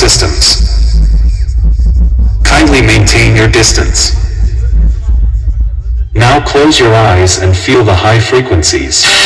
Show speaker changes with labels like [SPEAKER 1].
[SPEAKER 1] systems. Kindly maintain your distance. Now close your eyes and feel the high frequencies.